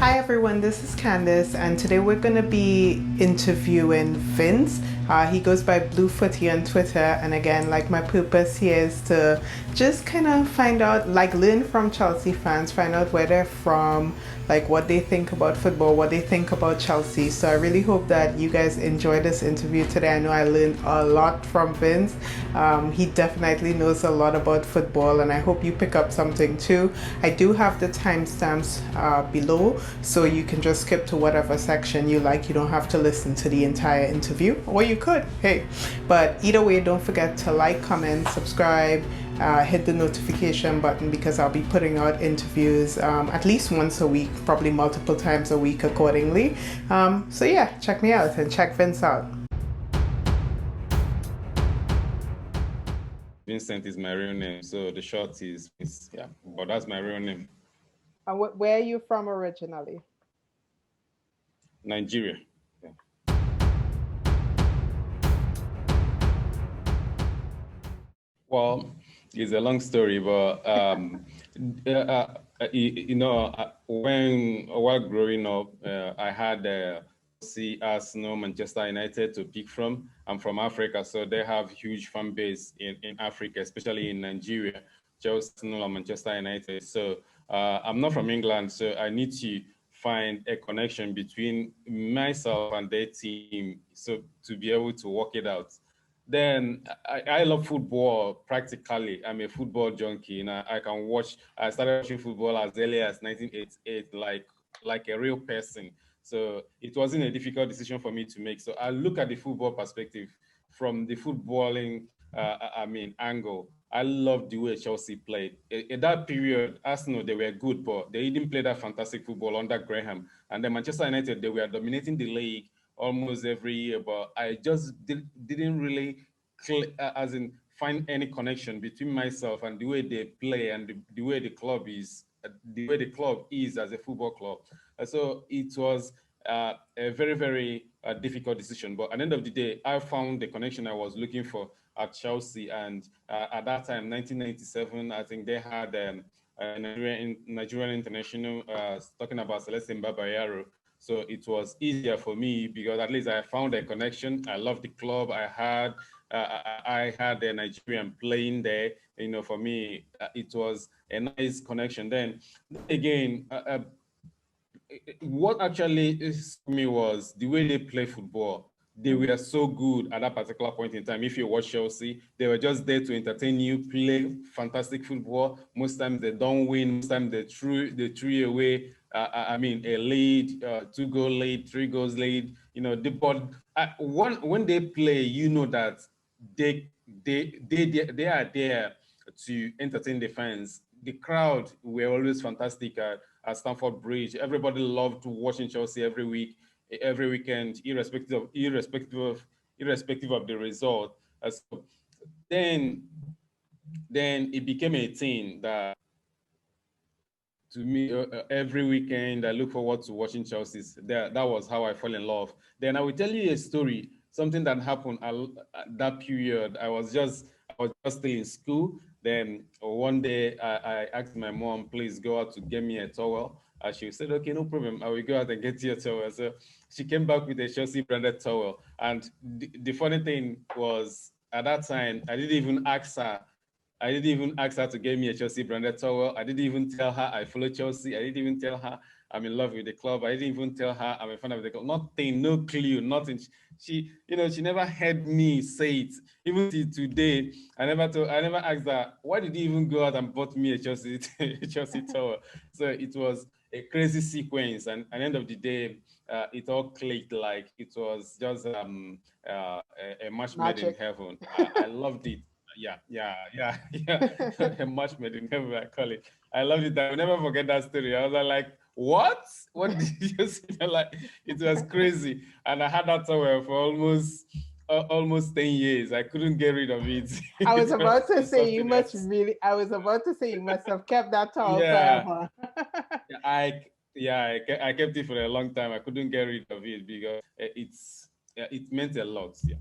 Hi everyone, this is Candice, and today we're going to be interviewing Vince. He goes by Bluefooty on Twitter, and again, like, my purpose here is to just kind of find out, like, learn from Chelsea fans, find out where they're from, like what they think about football, what they think about Chelsea. So I really hope that you guys enjoy this interview today. I know I learned a lot from Vince. He definitely knows a lot about football, and I hope you pick up something too. I do have the timestamps below, so you can just skip to whatever section you like. You don't have to listen to the entire interview, or you could, hey. But either way, don't forget to like, comment, subscribe, hit the notification button, because I'll be putting out interviews at least once a week, probably multiple times a week accordingly. So yeah, check me out and check Vince out. Vincent is my real name, so the short is yeah, but that's my real name. And where are you from originally? Nigeria. Yeah. Well, it's a long story, but while growing up, I had Arsenal, Manchester United to pick from. I'm from Africa, so they have huge fan base in Africa, especially in Nigeria, Chelsea, Arsenal, and Manchester United. So I'm not from England, so I need to find a connection between myself and their team, so to be able to work it out. Then I love football practically. I'm a football junkie, and I can watch. I started watching football as early as 1988, like a real person. So it wasn't a difficult decision for me to make. So I look at the football perspective from the footballing, angle. I love the way Chelsea played. In that period, Arsenal, they were good, but they didn't play that fantastic football under Graham. And then Manchester United, they were dominating the league almost every year, but I just didn't really find any connection between myself and the way they play and the way the club is, as a football club. So it was a very, very difficult decision. But at the end of the day, I found the connection I was looking for at Chelsea. And at that time, 1997, I think they had a Nigerian international talking about Celestine Babayaro. So it was easier for me because at least I found a connection. I loved the club. I had a Nigerian playing there. For me, it was a nice connection. Then again, what actually is me was the way they play football. They were so good at that particular point in time. If you watch Chelsea, they were just there to entertain you, play fantastic football. Most times they don't win. Most times they threw away. A lead, 2-goal lead, 3 goals lead. When they play, that they are there to entertain the fans. The crowd were always fantastic at Stamford Bridge. Everybody loved watching Chelsea every weekend, irrespective of the result. So then it became a thing that, to me, every weekend I look forward to watching Chelsea. That was how I fell in love. Then I will tell you a story, something that happened at that period. I was just still in school. Then one day I asked my mom, please go out to get me a towel. She said, okay, no problem. I will go out and get you a towel. So she came back with a Chelsea branded towel. And the funny thing was, at that time, I didn't even ask her to get me a Chelsea branded towel. I didn't even tell her I follow Chelsea. I didn't even tell her I'm in love with the club. I didn't even tell her I'm a fan of the club. Nothing, no clue, nothing. She never heard me say it. Even till today, I never asked her, why did you even go out and bought me a Chelsea towel? So it was a crazy sequence. And at the end of the day, it all clicked, like it was just a match made in heaven. I loved it. Yeah. A match made in heaven, I call it. I loved it. I will never forget that story. I was like, what? What did you say? Like, it was crazy. And I had that towel for almost 10 years. I couldn't get rid of it. I was about to say you must have kept that towel forever. I kept it for a long time. I couldn't get rid of it because it meant a lot. Yeah.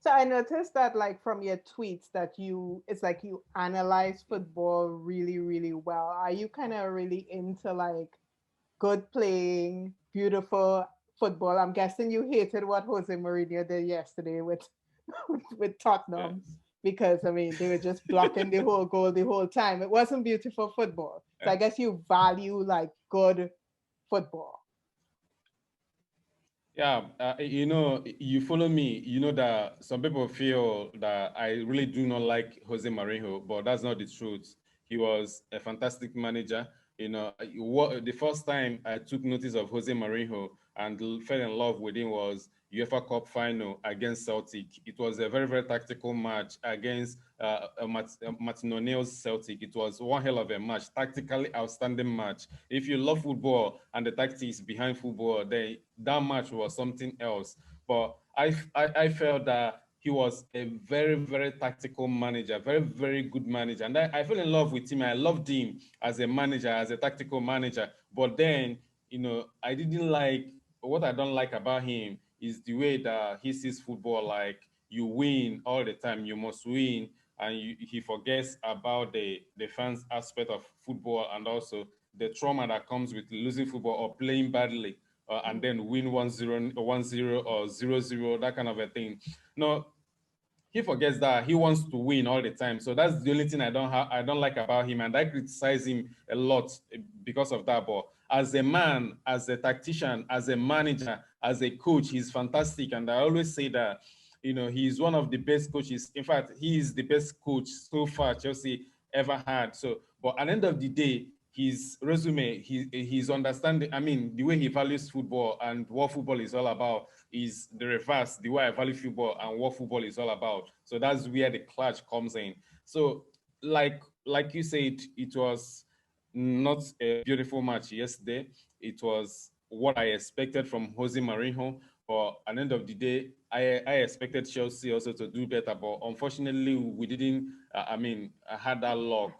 So I noticed that like from your tweets that it's like you analyze football really, really well. Are you kind of really into like good playing, beautiful football? I'm guessing you hated what Jose Mourinho did yesterday with with Tottenham Yes. because I mean they were just blocking the whole goal the whole time. It wasn't beautiful football. So I Yes. guess you value like good football. Yeah, you follow me. You know that some people feel that I really do not like Jose Mourinho, but that's not the truth. He was a fantastic manager. The first time I took notice of Jose Mourinho and fell in love with him was UEFA Cup final against Celtic. It was a very, very tactical match against Martin O'Neill's Celtic. It was one hell of a match, tactically outstanding match. If you love football and the tactics behind football, then that match was something else. But I felt that he was a very, very tactical manager, very, very good manager. And I fell in love with him. I loved him as a manager, as a tactical manager. But then, I didn't like, what I don't like about him is the way that he sees football like you win all the time, you must win. And he forgets about the fans aspect of football and also the trauma that comes with losing football or playing badly and then win 1-0, 1-0 or 0-0, that kind of a thing. No, he forgets that he wants to win all the time. So that's the only thing I don't like about him, and I criticize him a lot because of that. But as a man, as a tactician, as a manager, as a coach, he's fantastic. And I always say that he's one of the best coaches. In fact, he is the best coach so far Chelsea ever had. So, but at the end of the day, his resume, his understanding, I mean, the way he values football and what football is all about is the reverse, the way I value football and what football is all about. So that's where the clash comes in. So, like you said, it was not a beautiful match yesterday. It was what I expected from Jose Mourinho. But at the end of the day, I expected Chelsea also to do better. But unfortunately, we didn't. I had that luck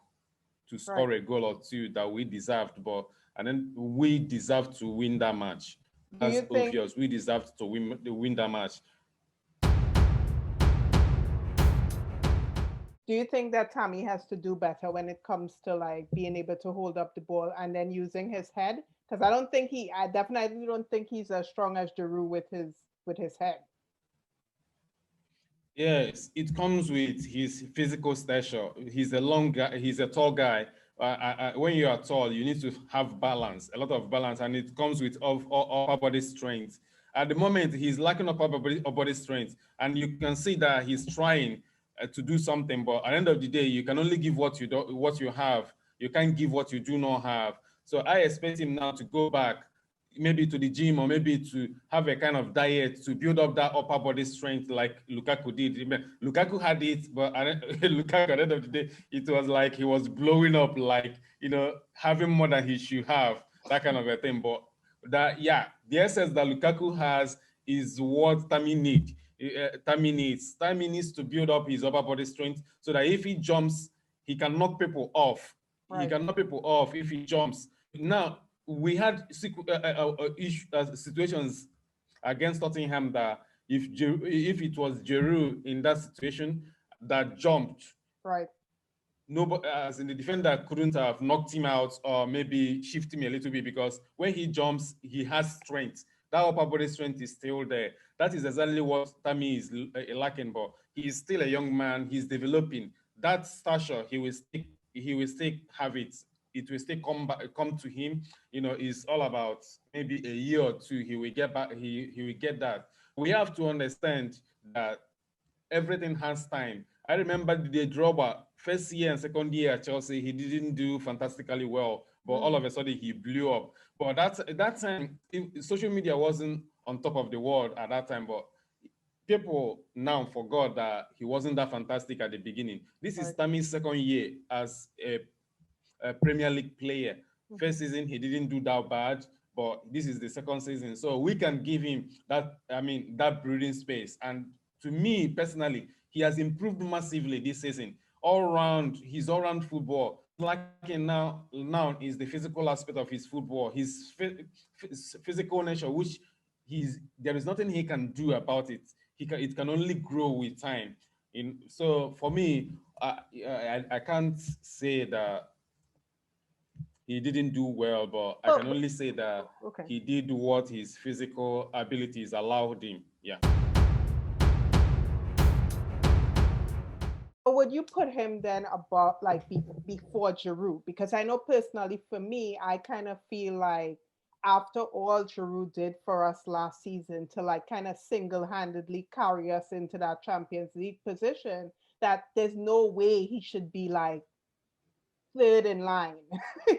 to Right. score a goal or two that we deserved, and then we deserved to win that match. Do That's you think obvious. We deserved to win that match. do you think that Tammy has to do better when it comes to like being able to hold up the ball and then using his head? Because I definitely don't think he's as strong as Giroud with his head. Yes, it comes with his physical stature. He's a long guy. He's a tall guy. When you are tall, you need to have balance, a lot of balance, and it comes with upper body strength. At the moment, he's lacking upper body strength, and you can see that he's trying to do something. But at the end of the day, you can only give what you have. You can't give what you do not have. So I expect him now to go back maybe to the gym or maybe to have a kind of diet to build up that upper body strength like Lukaku did. Lukaku had it, but Lukaku at the end of the day, it was like he was blowing up, like, having more than he should have, that kind of a thing. But the essence that Lukaku has is what Tammy needs. Tammy needs to build up his upper body strength so that if he jumps, he can knock people off. He Right. can knock people off if he jumps. Now, we had situations against Tottenham that if it was Giroud in that situation that jumped, Right. nobody, as in the defender, couldn't have knocked him out or maybe shift him a little bit because when he jumps, he has strength. That upper body strength is still there. That is exactly what Tammy is lacking, but he is still a young man. He's developing. That stature, he will still have it. It will still come to him. It's all about maybe a year or two. He will get back. He will get that. We have to understand that everything has time. I remember the drawback. First year and second year at Chelsea, he didn't do fantastically well, but all of a sudden he blew up. But that time, social media wasn't on top of the world at that time, but people now forgot that he wasn't that fantastic at the beginning. This is Right. Tammy's second year as a Premier League player. First season, he didn't do that bad, but this is the second season. So we can give him that breathing space. And to me personally, he has improved massively this season. His all-round football. Lacking now is the physical aspect of his football, his physical nature, which there is nothing he can do about it. it can only grow with time. So for me, I can't say that he didn't do well, but I can only say that okay. he did what his physical abilities allowed him. Yeah. But would you put him then above, like before Giroud? Because I know personally for me, I kind of feel like after all Giroud did for us last season to like kind of single-handedly carry us into that Champions League position, that there's no way he should be like third in line,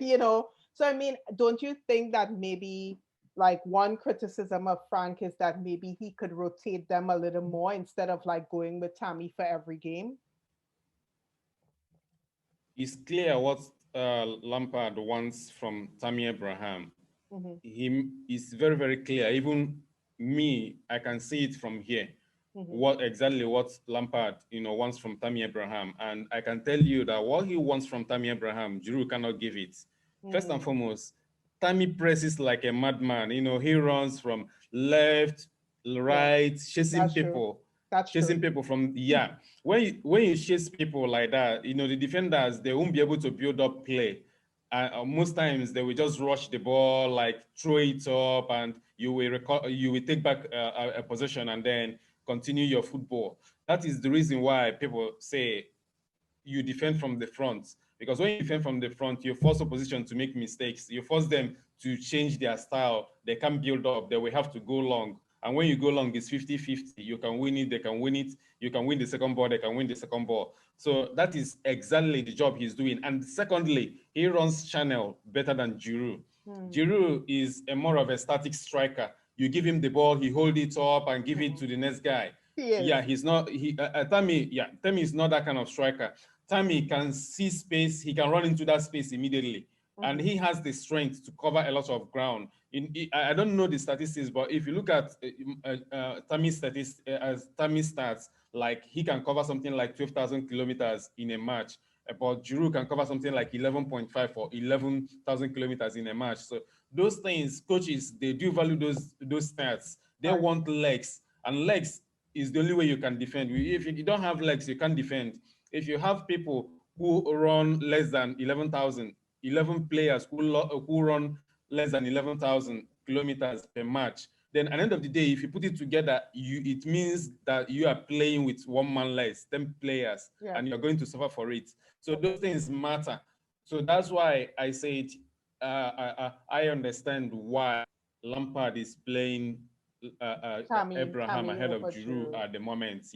you know? So, I mean, don't you think that maybe like one criticism of Frank is that maybe he could rotate them a little more instead of like going with Tammy for every game? It's clear what Lampard wants from Tammy Abraham. Mm-hmm. Him is very, very clear. Even me, I can see it from here. Mm-hmm. What Lampard, wants from Tammy Abraham. And I can tell you that what he wants from Tammy Abraham, Giroud cannot give it. First and Mm. foremost, Tammy presses like a madman. He runs from left, Yeah, right, chasing that's true. people, That's true. from, yeah. When you chase people like that, the defenders, they won't be able to build up play. Most times they will just rush the ball, like throw it up, and you will take back a possession and then continue your football. That is the reason why people say you defend from the front, because when you defend from the front, you force opposition to make mistakes. You force them to change their style. They can't build up. They will have to go long. And when you go long, it's 50-50. You can win it. They can win it. You can win the second ball. They can win the second ball. So that is exactly the job he's doing. And secondly, he runs channel better than Giroud. Mm. Giroud is more of a static striker. You give him the ball, he hold it up and give it to the next guy. He is. Yeah, he's not. Tammy is not that kind of striker. Tammy can see space. He can run into that space immediately. And he has the strength to cover a lot of ground. I don't know the statistics, but if you look at Tammy's statistics, as Tammy stats, like he can cover something like 12,000 kilometers in a match. But Giroud can cover something like 11.5 or 11,000 kilometers in a match. So those things, coaches, they do value those stats. They Right. want legs, and legs is the only way you can defend. If you don't have legs, you can't defend. If you have people who run less than 11,000, 11 players who run less than 11,000 kilometers per match, then at the end of the day, if you put it together, it means that you are playing with one man less, 10 players, Yeah. and you're going to suffer for it. So those things matter. So that's why I said I understand why Lampard is playing Abraham Tammy ahead of over Giroud Giroud. at the moment.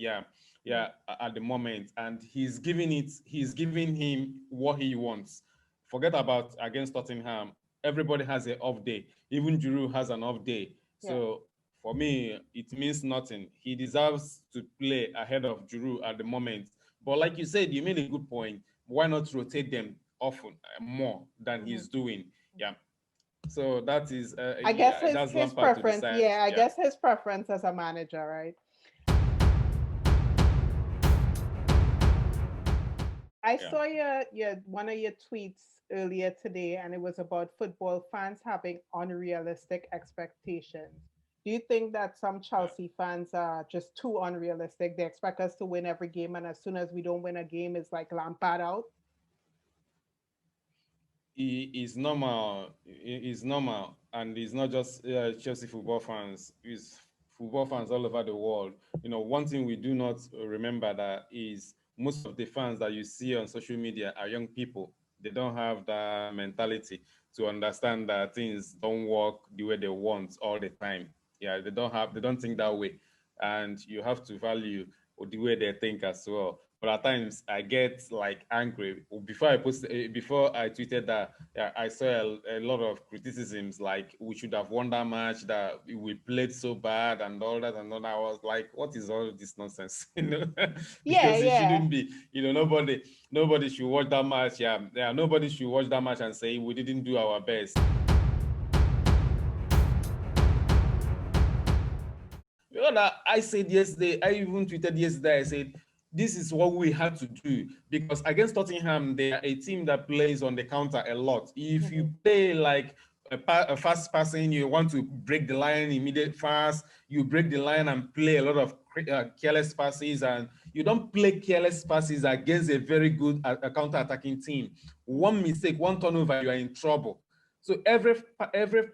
At the moment, and he's giving him what he wants. Forget about against Tottenham. Everybody has an off day. Even Giroud has an off day. Yeah. So for me, it means nothing. He deserves to play ahead of Giroud at the moment. But like you said, you made a good point. Why not rotate them often, more than he's doing? Yeah. So that is, I guess that's his Lampard to preference. decide. Yeah, I Yeah. guess his preference as a manager, right? I Yeah. saw your one of your tweets earlier today, and it was about football fans having unrealistic expectations. Do you think that some Yeah. Chelsea fans are just too unrealistic? They expect us to win every game, and as soon as we don't win a game, it's like Lampard out. Is normal. It's normal, and it's not just Chelsea football fans. It's football fans all over the world. One thing we do not remember that is most of the fans that you see on social media are young people. They don't have that mentality to understand that things don't work the way they want all the time. Yeah, they don't think that way, and you have to value the way they think as well. But at times I get like angry. Before I tweeted that, yeah, I saw a lot of criticisms like we should have won that match, that we played so bad and all that and all that. I was like, what is all this nonsense? Yeah, Because it yeah. shouldn't be. Nobody should watch that match. Yeah, yeah, nobody should watch that match and say we didn't do our best. That I said yesterday, I even tweeted yesterday, I said, this is what we had to do, because against Tottenham, they are a team that plays on the counter a lot. If you play like a fast passing, you want to break the line immediate fast, you break the line and play a lot of careless passes, and you don't play careless passes against a very good counter-attacking team. One mistake, one turnover, you are in trouble. So every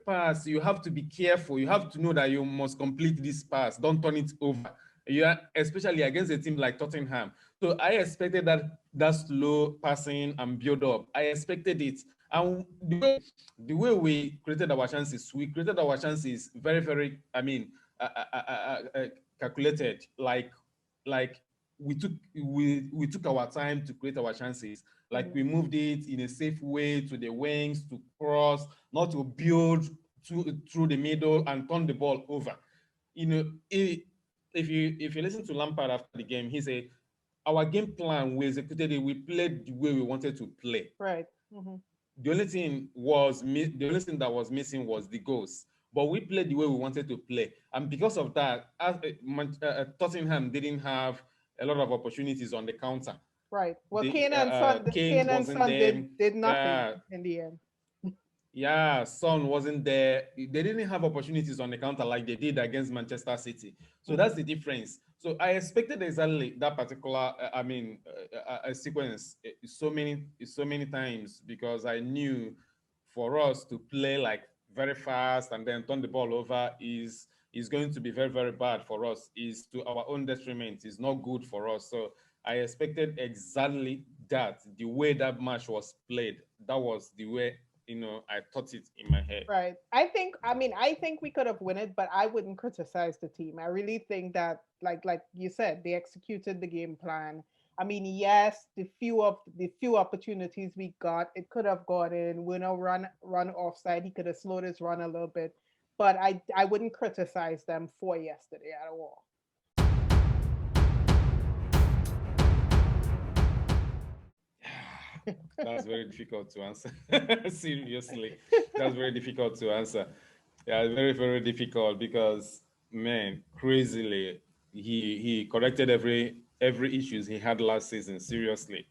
pass, you have to be careful. You have to know that you must complete this pass. Don't turn it over. You are, especially against a team like Tottenham. So I expected that slow passing and build up. I expected it. And the way we created our chances very, very, calculated. Like we took our time to create our chances. Like we moved it in a safe way to the wings to cross, not to build through the middle and turn the ball over. You know, if you listen to Lampard after the game, he said, "Our game plan, we executed it. We played the way we wanted to play." Right. Mm-hmm. The only thing that was missing was the goals. But we played the way we wanted to play, and because of that, Tottenham didn't have a lot of opportunities on the counter. Right. Well, Kane and Wasn't Son there. did nothing in the end. Yeah, Son wasn't there. They didn't have opportunities on the counter like they did against Manchester City. So that's the difference. So I expected exactly that particular, sequence so many times, because I knew for us to play like very fast and then turn the ball over is going to be very, very bad for us. Is to our own detriment. Is not good for us. So I expected exactly that. The way that match was played, that was the way, I thought it in my head. Right. I think we could have won it, but I wouldn't criticize the team. I really think that, like you said, they executed the game plan. I mean, yes, the few opportunities we got, it could have gone in. Run offside. He could have slowed his run a little bit, but I wouldn't criticize them for yesterday at all. That's very difficult to answer. Seriously, that's very difficult to answer. Yeah, very, very difficult because, man, crazily, he corrected every issues he had last season. Seriously,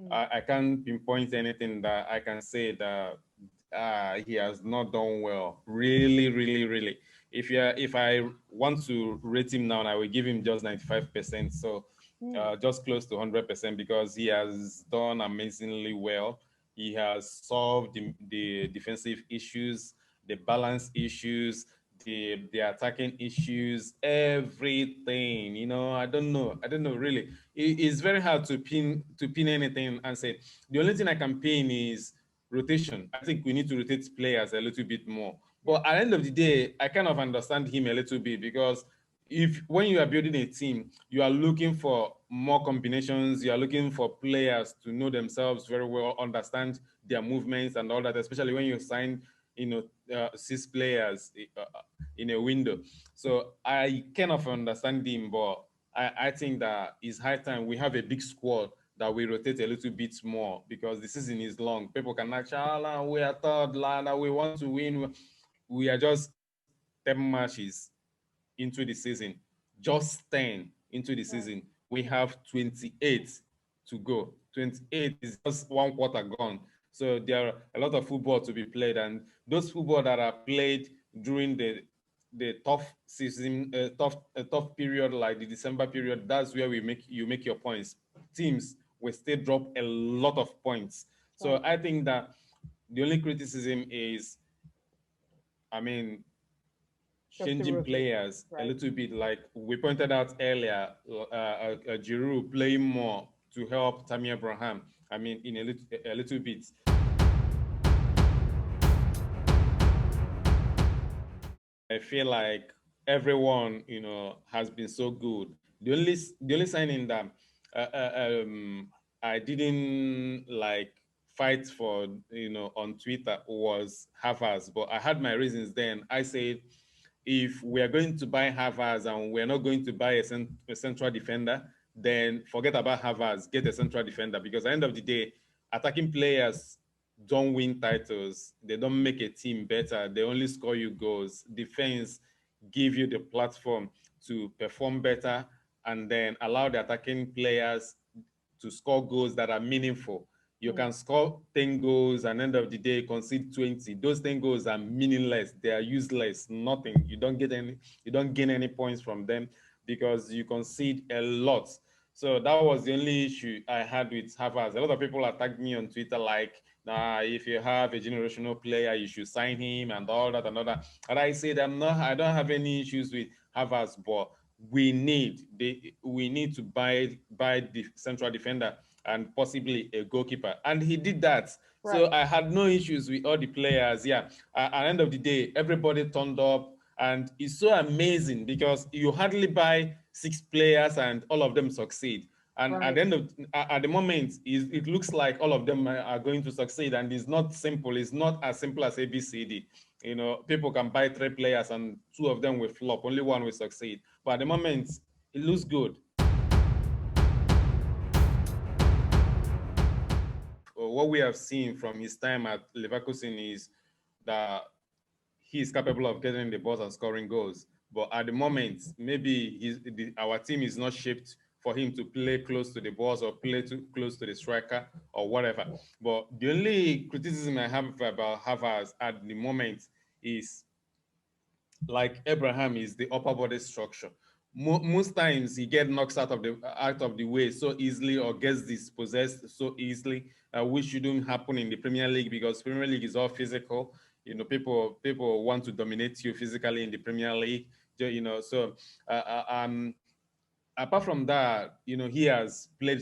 I can't pinpoint anything that I can say that he has not done well. Really, really, really. If I want to rate him now, I will give him just 95%. So just close to 100%, because he has done amazingly well. He has solved the defensive issues, the balance issues, the attacking issues, everything. I don't know really. It's very hard to pin anything and say the only thing I can pin is rotation. I think we need to rotate players a little bit more. But at the end of the day, I kind of understand him a little bit, because if when you are building a team, you are looking for more combinations, you are looking for players to know themselves very well, understand their movements and all that, especially when you sign, 6 players in a window. So I kind of understand him, but I think that it's high time we have a big squad that we rotate a little bit more, because the season is long. People can actually, we are third, lad, we want to win. We are just 10 matches into the season, just 10 into the season. We have 28 to go. 28 is just one quarter gone. So there are a lot of football to be played, and those football that are played during the tough season, tough period like the December period, that's where you make your points. Teams will still drop a lot of points. So I think that the only criticism is, I mean, changing players a little bit, like we pointed out earlier, Giroud playing more to help Tammy Abraham. I mean, in a little bit. I feel like everyone, has been so good. The only signing that I didn't like fight for, on Twitter was Havertz, but I had my reasons then. I said, if we are going to buy Havertz and we're not going to buy a central defender, then forget about Havertz, get a central defender, because at the end of the day, attacking players don't win titles. They don't make a team better. They only score you goals. Defense give you the platform to perform better and then allow the attacking players to score goals that are meaningful. You can score 10 goals and end of the day concede 20. Those 10 goals are meaningless. They are useless. Nothing. You don't gain any points from them because you concede a lot. So that was the only issue I had with Havertz. A lot of people attacked me on Twitter like, nah, if you have a generational player, you should sign him and all that and all that. And I said, I don't have any issues with Havertz, but we need to buy the central defender and possibly a goalkeeper. And he did that. Right. So I had no issues with all the players. Yeah. At the end of the day, everybody turned up. And it's so amazing because you hardly buy 6 players and all of them succeed. And right. At the moment, it looks like all of them are going to succeed. And it's not simple. It's not as simple as ABCD. You know, people can buy 3 players and 2 of them will flop. Only 1 will succeed. But at the moment, it looks good. What we have seen from his time at Leverkusen is that he is capable of getting the balls and scoring goals. But at the moment, maybe our team is not shaped for him to play close to the balls or play too close to the striker or whatever. But the only criticism I have about Havertz at the moment is, like Abraham, is the upper body structure. Most times he gets knocked out of the way so easily or gets dispossessed so easily, which shouldn't happen in the Premier League because Premier League is all physical. You know, people want to dominate you physically in the Premier League. You know, so apart from that, you know, he has played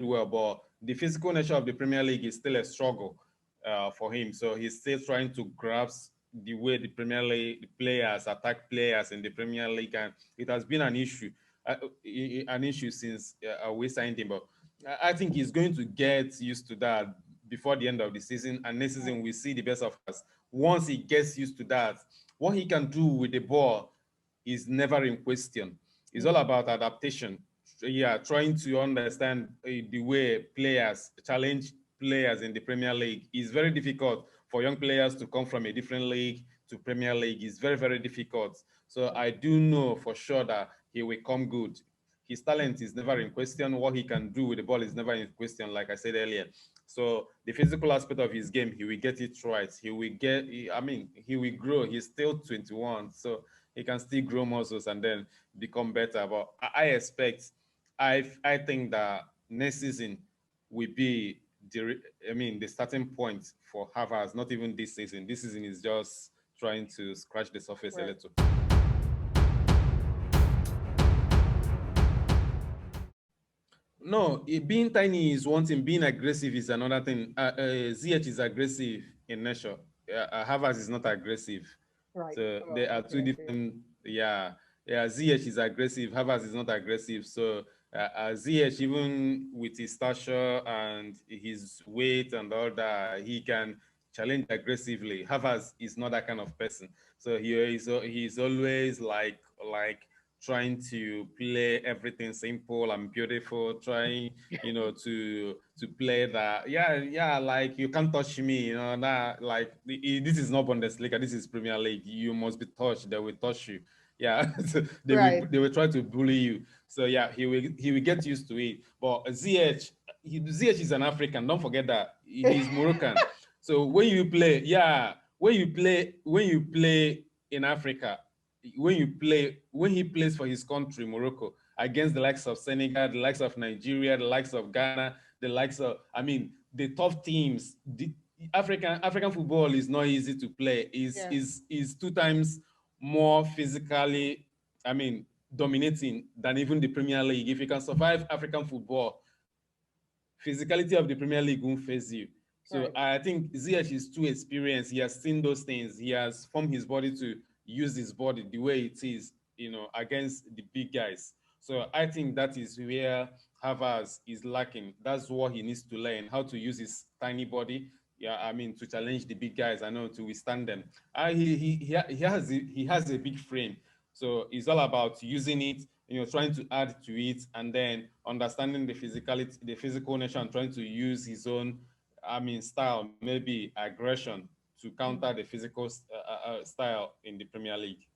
well, but the physical nature of the Premier League is still a struggle for him. So he's still trying to grasp the way the Premier League players attack players in the Premier League, and it has been an issue since we signed him. But I think he's going to get used to that before the end of the season, and next season we see the best of us. Once he gets used to that, what he can do with the ball is never in question. It's all about adaptation. Yeah, trying to understand the way players challenge players in the Premier League is very difficult for young players to come from a different league to Premier League. It's very, very difficult. So I do know for sure that he will come good. His talent is never in question. What he can do with the ball is never in question, like I said earlier. So the physical aspect of his game, he will get it right. He will grow. He's still 21, so he can still grow muscles and then become better. But I think that next season will be the starting point for Havertz. Not even this season. This season is just trying to scratch the surface a little. No, being tiny is one thing. Being aggressive is another thing. Ziyech is aggressive in nature. Havertz is not aggressive. Right. So they are two different. Yeah. Ziyech is aggressive. Havertz is not aggressive. So Ziyech, even with his stature and his weight and all that, he can challenge aggressively. Havertz is not that kind of person. So he's always like trying to play everything simple and beautiful, trying, to play that, like you can't touch me, that, like, this is not Bundesliga, this is Premier League. You must be touched, they will touch you. Yeah, they will try to bully you. So yeah, he will get used to it. But Ziyech is an African. Don't forget that he's Moroccan. So when you play in Africa, when he plays for his country, Morocco, against the likes of Senegal, the likes of Nigeria, the likes of Ghana, the likes of, the tough teams, the African football is not easy to play. Is 2 times more physically, dominating than even the Premier League. If you can survive African football, physicality of the Premier League won't phase you. So right. I think Ziyech is too experienced. He has seen those things. He has formed his body to use his body the way it is, against the big guys. So I think that is where Havertz is lacking. That's what he needs to learn, how to use his tiny body, to challenge the big guys, to withstand them. He has a big frame. So it's all about using it, trying to add to it, and then understanding the physicality, the physical nature, and trying to use his own, style, maybe aggression, to counter the physical style in the Premier League.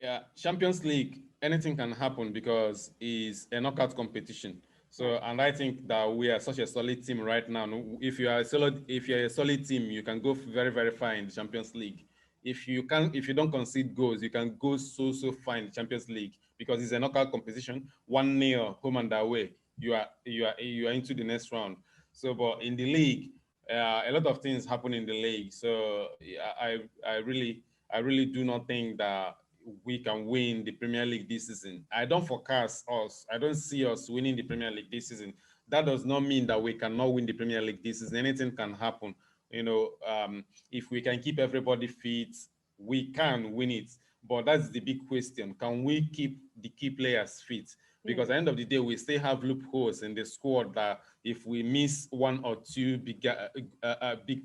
Yeah, Champions League. anything can happen because it's a knockout competition. So, and I think that we are such a solid team right now. If you're a solid team, you can go very, very far in the Champions League. If you don't concede goals, you can go so far in the Champions League because it's a knockout competition. 1-0 home and away, you are into the next round. So, but in the league, a lot of things happen in the league. So, yeah, I really do not think that we can win the Premier League this season. I don't forecast us. I don't see us winning the Premier League this season. That does not mean that we cannot win the Premier League this season. Anything can happen. If we can keep everybody fit, we can win it. But that's the big question. Can we keep the key players fit? Because at the end of the day, we still have loopholes in the squad that if we miss one or two big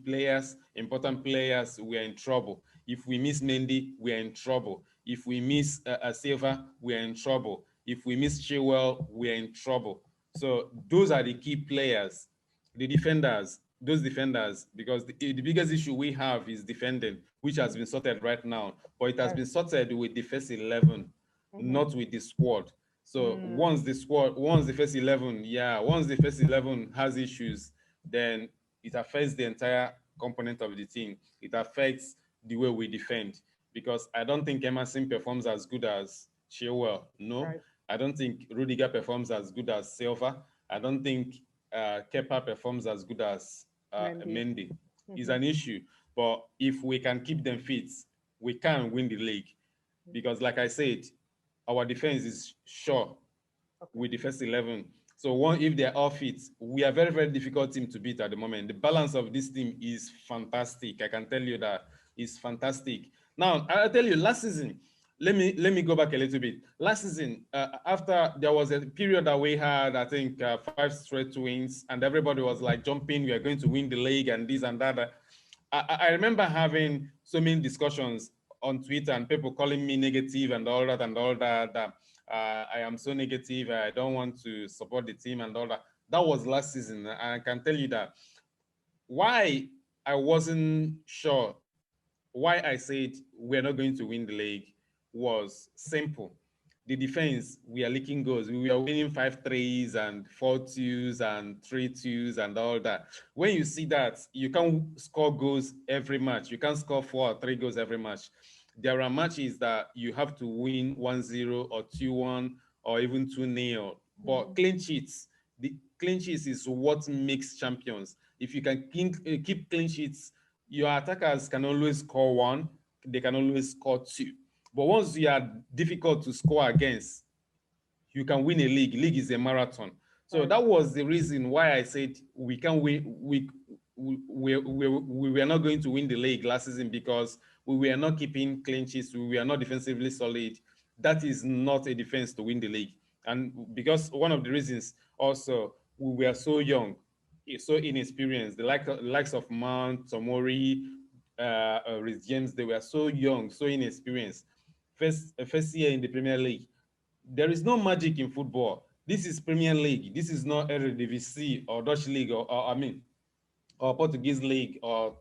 players, important players, we are in trouble. If we miss Mendy, we are in trouble. If we miss Silva, we are in trouble. If we miss Chilwell, we are in trouble. So those are the key players. The defenders, those defenders, because the biggest issue we have is defending, which has been sorted right now. But it has been sorted with the first 11, not with the squad. So once the first 11, once the first 11 has issues, then it affects the entire component of the team. It affects the way we defend. Because I don't think Emerson performs as good as Chilwell. No. Right. I don't think Rudiger performs as good as Silva. I don't think Kepa performs as good as Mendy. It's an issue. But if we can keep them fit, we can win the league. Because like I said, our defense is sure with the first 11. So if they're all fit, we are very, very difficult team to beat at the moment. The balance of this team is fantastic. I can tell you that it's fantastic. Now, I'll tell you, last season, let me go back a little bit. Last season, after there was a period that we had, I think, 5 straight wins, and everybody was like jumping, we are going to win the league and this and that. I remember having so many discussions on Twitter and people calling me negative and all that and all that. I am so negative. I don't want to support the team and all that. That was last season. And I can tell you that why I wasn't sure, why I said we're not going to win the league was simple. The defense, we are leaking goals. We are winning 5-3s and 4-2s and 3-2s and all that. When you see that, you can't score goals every match. You can't score 4 or 3 goals every match. There are matches that you have to win 1-0 or 2-1 or even 2-0. But clean sheets, the clean sheets is what makes champions. If you can keep clean sheets, your attackers can always score 1, they can always score 2. But once you are difficult to score against, you can win a league. League is a marathon. So that was the reason why I said we can win. We were not going to win the league last season because we were not keeping clean sheets. We were not defensively solid. That is not a defense to win the league. And because one of the reasons also, we were so young, so inexperienced. The likes of Mount, Tomori, Rhys James, they were so young, so inexperienced. First year in the Premier League. There is no magic in football. This is Premier League. This is not Eredivisie or Dutch League or Portuguese League or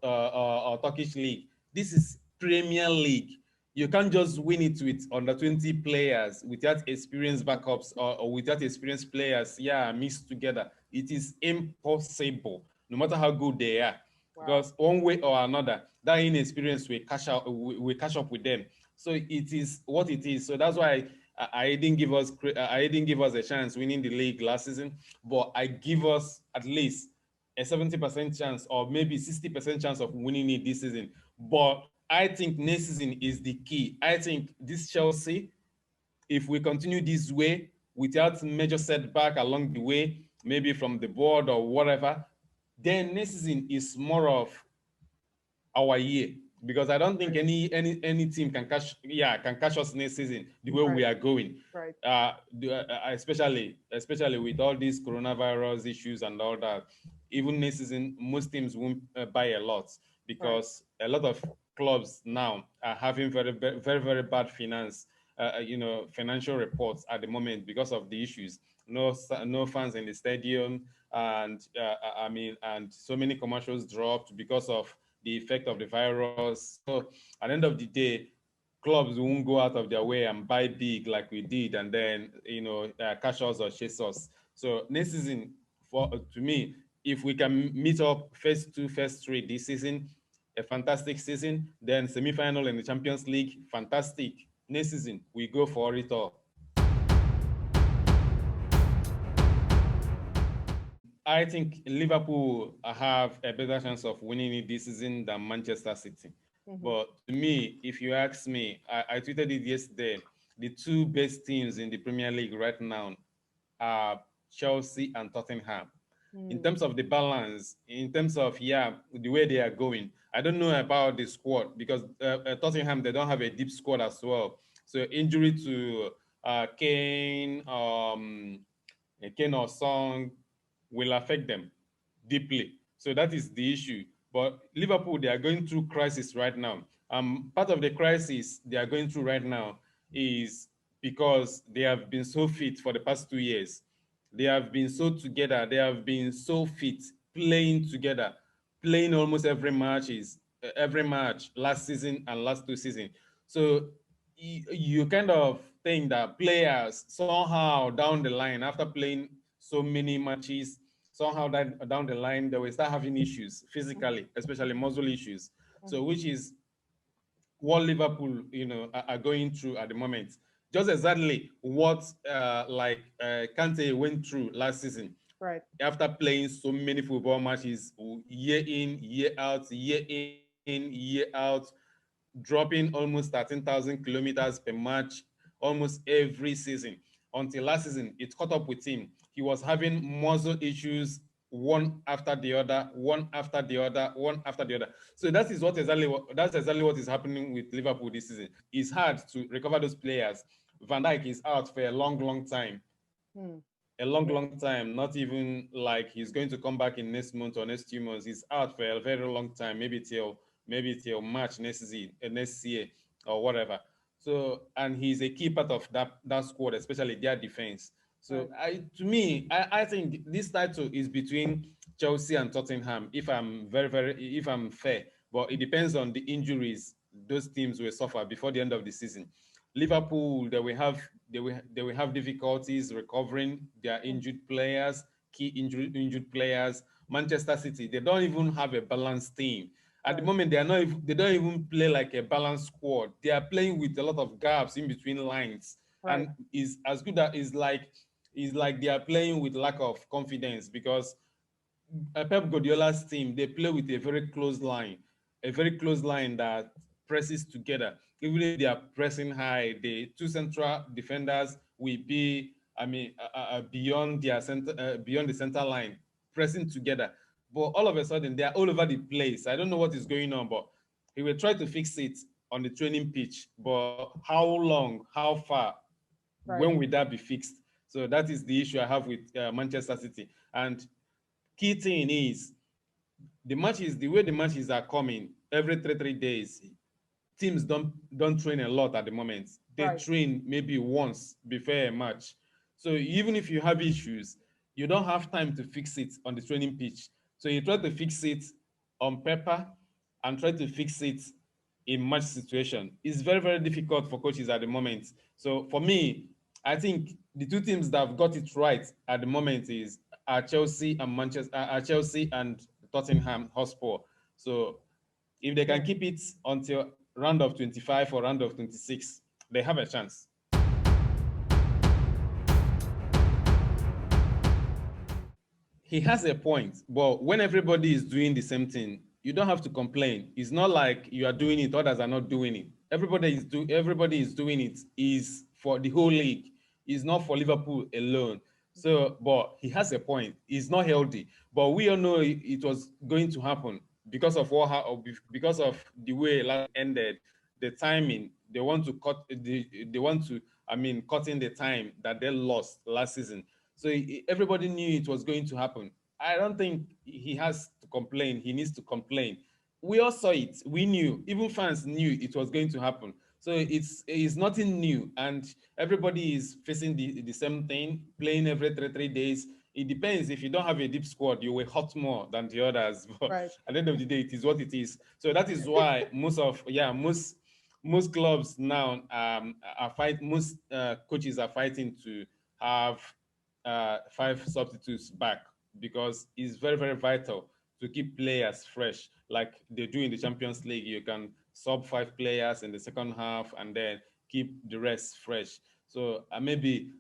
Turkish League. This is Premier League. You can't just win it with under 20 players without experienced backups or without experienced players, mixed together. It is impossible, no matter how good they are. Wow. Because one way or another, that inexperience will catch up with them. So it is what it is. So that's why I didn't give us a chance winning the league last season, but I give us at least a 70% chance or maybe 60% chance of winning it this season. But I think next season is the key. I think this Chelsea, if we continue this way without major setback along the way, maybe from the board or whatever, then next season is more of our year. Because I don't think any team can catch us next season the way we are going. Right. Especially with all these coronavirus issues and all that. Even next season, most teams won't buy a lot because a lot of clubs now are having very, very, very bad financial reports at the moment because of the issues. No fans in the stadium, and and so many commercials dropped because of the effect of the virus. So at the end of the day, clubs won't go out of their way and buy big like we did, and then cash us or chase us. So next season, for to me, if we can meet up first two, first three this season, a fantastic season. Then semi-final in the Champions League, fantastic. Next season, we go for it all. I think Liverpool have a better chance of winning it this season than Manchester City. But to me, if you ask me, I tweeted it yesterday. The two best teams in the Premier League right now are Chelsea and Tottenham. In terms of the balance, in terms of the way they are going, I don't know about the squad because Tottenham, they don't have a deep squad as well. So injury to Kane, Kane or Song will affect them deeply. So that is the issue. But Liverpool, they are going through crisis right now. Part of the crisis they are going through right now is because they have been so fit for the past 2 years. They have been so together. They have been so fit, playing together, playing almost every match last season and last 2 seasons. So you kind of think that players somehow down the line, after playing so many matches, somehow down the line, they will start having issues physically, especially muscle issues. So which is what Liverpool, are going through at the moment. Just exactly what Kante went through last season. Right. After playing so many football matches, year in, year out, year out, dropping almost 13,000 kilometers per match almost every season. Until last season, it caught up with him. He was having muscle issues one after the other, one after the other, one after the other. So that's exactly what is happening with Liverpool this season. It's hard to recover those players. Van Dijk is out for a long, long time. A long, long time. Not even like he's going to come back in next month or next 2 months. He's out for a very long time, maybe till March next year or whatever. So, and he's a key part of that squad, especially their defense. So to me, I think this title is between Chelsea and Tottenham. If I'm fair, but it depends on the injuries those teams will suffer before the end of the season. Liverpool, they will have difficulties recovering their injured players, key injured players. Manchester City, they don't even have a balanced team. At the moment, they don't even play like a balanced squad. They are playing with a lot of gaps in between lines. And is as good as is like they are playing with lack of confidence because Pep Guardiola's team, they play with a very close line that presses together. Even if they are pressing high, the two central defenders will be, beyond beyond the center line, pressing together. But all of a sudden, they are all over the place. I don't know what is going on, but he will try to fix it on the training pitch. But how long, how far, when will that be fixed? So that is the issue I have with Manchester City. And key thing is the way the matches are coming every three days. Teams don't train a lot at the moment. They train maybe once before a match. So even if you have issues, you don't have time to fix it on the training pitch. So you try to fix it on paper and try to fix it in match situation. It's very, very difficult for coaches at the moment. So for me, I think the two teams that have got it right at the moment are Chelsea and Tottenham Hotspur. So if they can keep it until round of 25 or round of 26, they have a chance. He has a point, but when everybody is doing the same thing, you don't have to complain. It's not like you are doing it, others are not doing it. Everybody is doing it is for the whole league. It's not for Liverpool alone. So, but he has a point. It's not healthy, but we all know it was going to happen because of because of the way last ended, the timing. They want to cut. They want to. Cutting the time that they lost last season. So everybody knew it was going to happen. I don't think he has to complain. He needs to complain. We all saw it. We knew. Even fans knew it was going to happen. So it's nothing new, and everybody is facing the same thing, playing every three days. It depends. If you don't have a deep squad, you will hurt more than the others. But at the end of the day, it is what it is. So that is why most most clubs now most coaches are fighting to have 5 substitutes back because it's very, very vital to keep players fresh like they do in the Champions League. You can sub 5 players in the second half and then keep the rest fresh. So maybe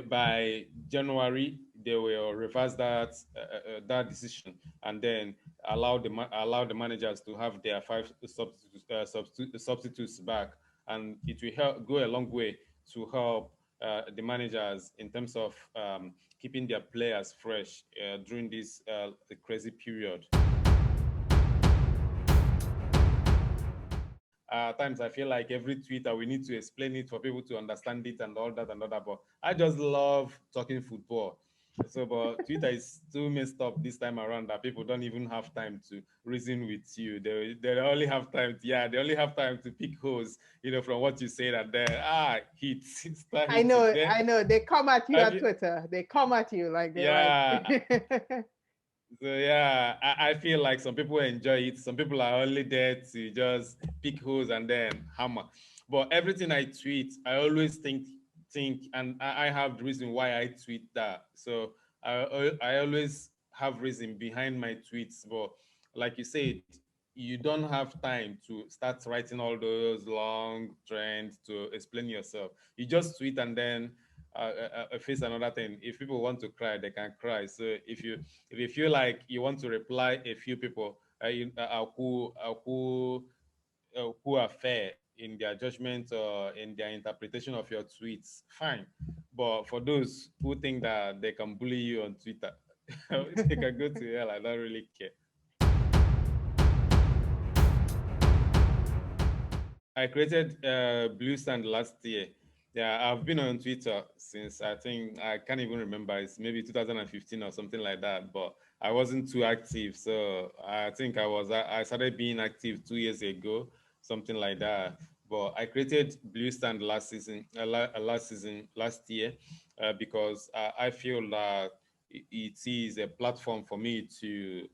by January they will reverse that decision and then allow the managers to have their 5 substitutes back, and it will go a long way to help the managers in terms of keeping their players fresh during this crazy period. At times I feel like every Twitter we need to explain it for people to understand it and all that and all that. But I just love talking football. So, but Twitter is too messed up this time around that people don't even have time to reason with you. They only have time. They only have time to pick holes, from what you said, and then hit, start I hitting. know, Then I know. They come at you have on you, Twitter. They come at you like they're yeah. like. So yeah, I feel like some people enjoy it. Some people are only there to just pick holes and then hammer. But everything I tweet, I always think, and I have the reason why I tweet that. So I always have reason behind my tweets. But like you said, you don't have time to start writing all those long trends to explain yourself. You just tweet and then face another thing. If people want to cry, they can cry. So if you feel like you want to reply a few people who are fair in their judgment or in their interpretation of your tweets, fine. But for those who think that they can bully you on Twitter, they can go to hell. I don't really care. I created Blue Stand last year. Yeah, I've been on Twitter since I think I can't even remember. It's maybe 2015 or something like that. But I wasn't too active, so I think I started being active 2 years ago, something like that. But I created Blue Stand last year, because I feel that it is a platform for me to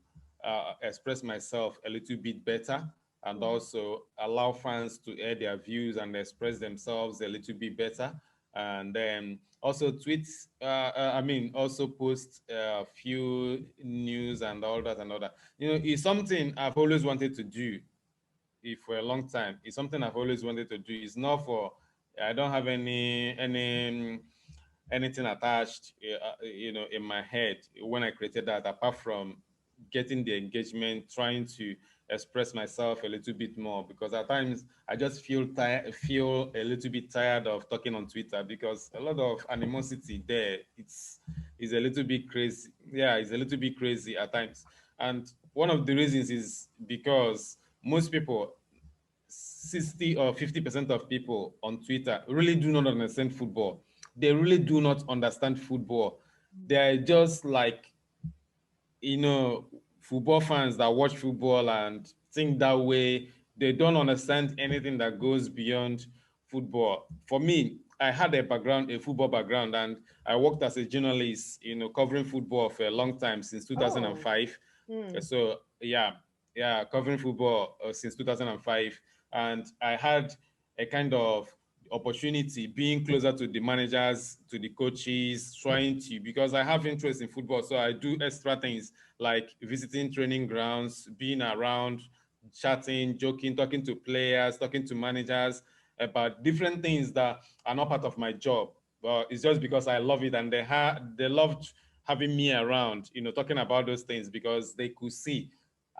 express myself a little bit better and also allow fans to air their views and express themselves a little bit better. And then also also post a few news and all that and all that. It's something I've always wanted to do for a long time. It's something I've always wanted to do. It's not for, I don't have anything attached, in my head when I created that, apart from getting the engagement, trying to express myself a little bit more, because at times I just feel a little bit tired of talking on Twitter because a lot of animosity there. It's a little bit crazy. Yeah, it's a little bit crazy at times. And one of the reasons is because most people, 60 or 50% of people on Twitter really do not understand football. They really do not understand football. They're just like, football fans that watch football and think that way. They don't understand anything that goes beyond football. For me, I had a football background, and I worked as a journalist, covering football for a long time, since Oh. 2005. Mm. So yeah, covering football since 2005, and I had a kind of opportunity being closer to the managers, to the coaches, trying to, because I have interest in football, so I do extra things like visiting training grounds, being around, chatting, joking, talking to players, talking to managers about different things that are not part of my job. But it's just because I love it, and they loved having me around, talking about those things, because they could see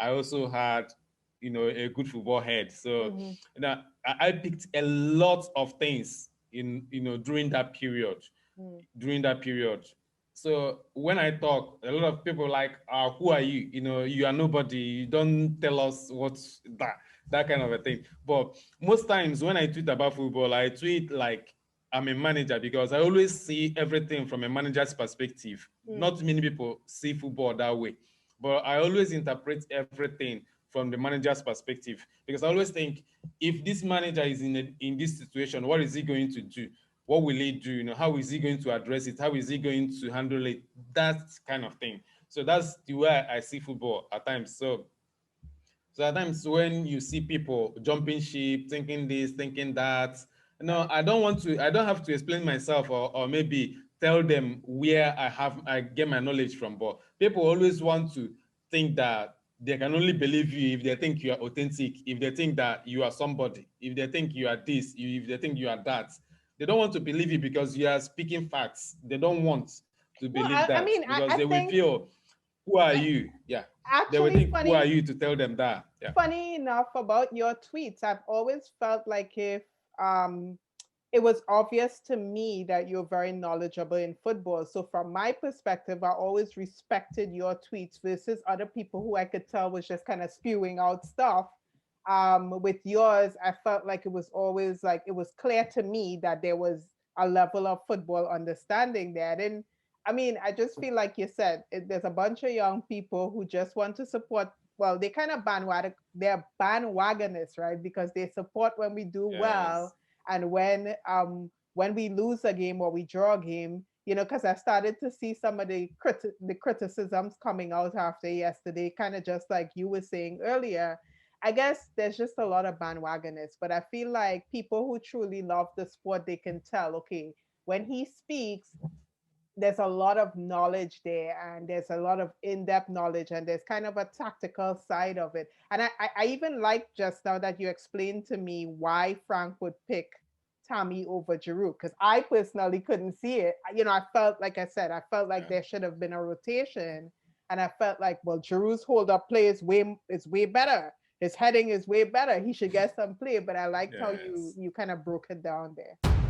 I also had, a good football head. So Mm-hmm. I picked a lot of things during that period. Mm. During that period. So when I talk, a lot of people like, who are you? You are nobody. You don't tell us what's that kind of a thing. But most times when I tweet about football, I tweet like I'm a manager, because I always see everything from a manager's perspective. Mm. Not many people see football that way, but I always interpret everything from the manager's perspective, because I always think, if this manager is in this situation, what is he going to do? What will he do? How is he going to address it? How is he going to handle it? That kind of thing. So that's the way I see football at times. So So at times when you see people jumping ship, thinking this, thinking that, no, I don't have to explain myself or maybe tell them where I get my knowledge from. But people always want to think that they can only believe you if they think you are authentic, if they think that you are somebody, if they think you are this, if they think you are that. They don't want to believe you because you are speaking facts. They don't want to No, believe I that mean, because I they will think feel, who are you? Yeah. They will actually think, who are funny you to tell them that? Yeah. funny enough about your tweets, I've always felt like if um it was obvious to me that you're very knowledgeable in football. So from my perspective, I always respected your tweets versus other people who I could tell was just kind of spewing out stuff. With yours, I felt like it was always like it was clear to me that there was a level of football understanding there. And I mean, I just feel like you said, there's a bunch of young people who just want to support. Well, they kind of they're bandwagonists, right? Because they support when we do well, Yes. and when we lose a game or we draw a game, because I started to see some of the criticisms coming out after yesterday, kind of just like you were saying earlier. I guess there's just a lot of bandwagonists, but I feel like people who truly love the sport, they can tell, okay, when he speaks, there's a lot of knowledge there, and there's a lot of in-depth knowledge, and there's kind of a tactical side of it. And I even like just now that you explained to me why Frank would pick Tammy over Giroud, because I personally couldn't see it. I felt, like I said, I felt like Yeah. there should have been a rotation, and I felt like, well, Giroud's hold-up play is way better. His heading is way better. He should get some play. But I liked how you Yes. you kind of broke it down there.